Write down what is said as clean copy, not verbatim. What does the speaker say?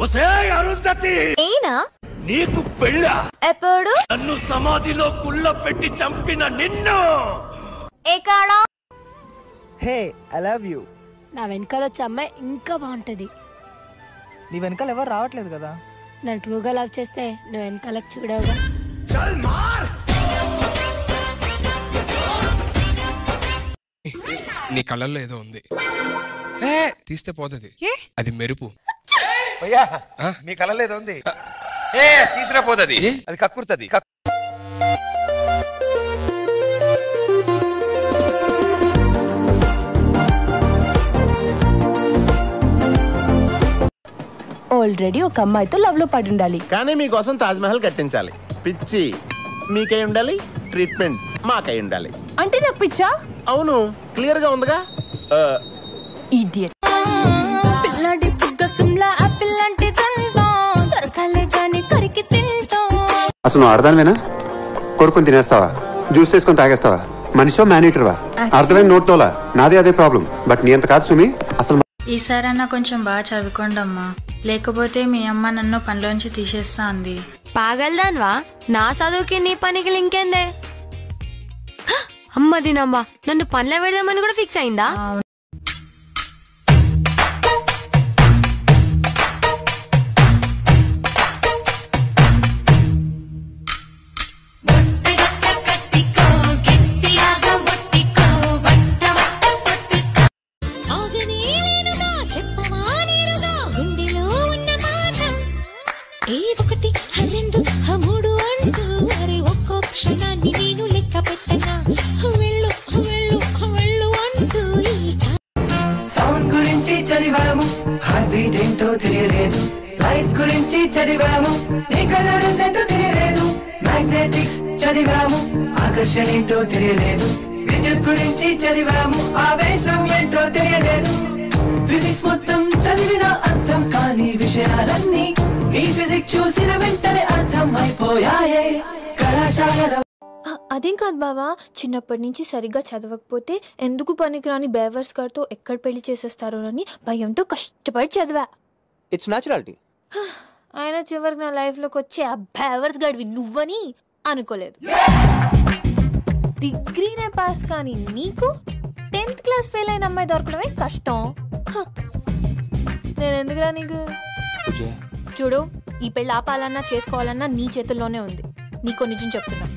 అరుంధతి నీకు పెళ్ళా? ఎప్పుడు? నన్ను సమాధిలో కుళ్ళ పెట్టి చంపిన నిన్ను. Hey I love you. నా వెనకాల వచ్చే అమ్మాయి ఇంకా బాగుంటది. నీ వెనకాల ఎవరు రావట్లేదు కదా. నన్ను ట్రూగా లవ్ చేస్తే నువ్వు వెనకాలకు చూడవుగా. నీ కళ్ళల్లో ఏదో ఉంది, తీస్తే పోతుంది. అది మెరుపు. మీ కళ్ళల్లో ఏదో ఉంది, తీసినా పోతుంది. అది కక్కుర్తది. ఆల్రెడీ ఒక అమ్మాయితో లవ్ లో పడి ఉండాలి, కానీ మీకోసం తాజ్ మహల్ కట్టించాలి. పిచ్చి మీకై ఉండాలి, ట్రీట్మెంట్ మాకై ఉండాలి. అంటే నాకు పిచ్చా? అవును, క్లియర్ గా ఉందిగా. ఇడియట్. అసలు నువ్వు అర్థమేనా? కొడుకుని తినేస్తావా, జ్యూస్ చేసుకొని తాగేస్తావా? మనిషో మేనేటర్వా? అర్థమైన నోట్తోలా. నాదే అదే ప్రాబ్లం. బట్ నీ అంత కాదు సుమి. అసలు ఈసారన్నా కొంచెం బాగా చదువుకోండి అమ్మా, లేకపోతే మీ అమ్మ నన్ను పనిలోంచి తీసేస్తా అంది. పాగల్దాన్వా, నా చదువుకి నీ పనికి ఇంకేందే? అమ్మ దినమ్మా, నన్ను పనిలో పెడదామని కూడా ఫిక్స్ అయిందా? సౌండ్ గురించి చదివాము, హార్ట్ బీట్ ఏంటో తెలియలేదు. లైట్ గురించి చదివాము, నీ కలర్ ఏంటో తెలియలేదు. మ్యాగ్నెటిక్స్ చదివాము, ఆకర్షణ ఏంటో తెలియలేదు. విద్యుత్ గురించి చదివాము, ఆవేశం ఏంటో తెలియలేదు. ఫిజిక్స్ మొత్తం చదివిన అర్థం కాని విషయాలన్నీ నీ ఫిజిక్స్ చూసిన వెంటనే అర్థం అయిపోయాయే కళాశాలలో. అదేం కాదు బావా, చిన్నప్పటి నుంచి సరిగ్గా చదవకపోతే ఎందుకు పనికిరాని బేవర్స్ గారితో ఎక్కడ పెళ్లి చేసేస్తారో అని భయంతో కష్టపడి చదివా. It's naturality. ఆయన చివరికి నా లైఫ్ లోకి వచ్చే ఆ బేవర్స్ గడివి నువ్వని అనుకోలేదు. డిగ్రీనే పాస్ కానీ నీకు 10th క్లాస్ ఫెయిల్ అయిన అమ్మాయి దొరకడమే కష్టం. నేను ఎందుకురా నీకు? చూడు, ఈ పెళ్ళి ఆపాలన్నా చేసుకోవాలన్నా నీ చేతుల్లోనే ఉంది. నీకో నిజం చెప్తున్నా,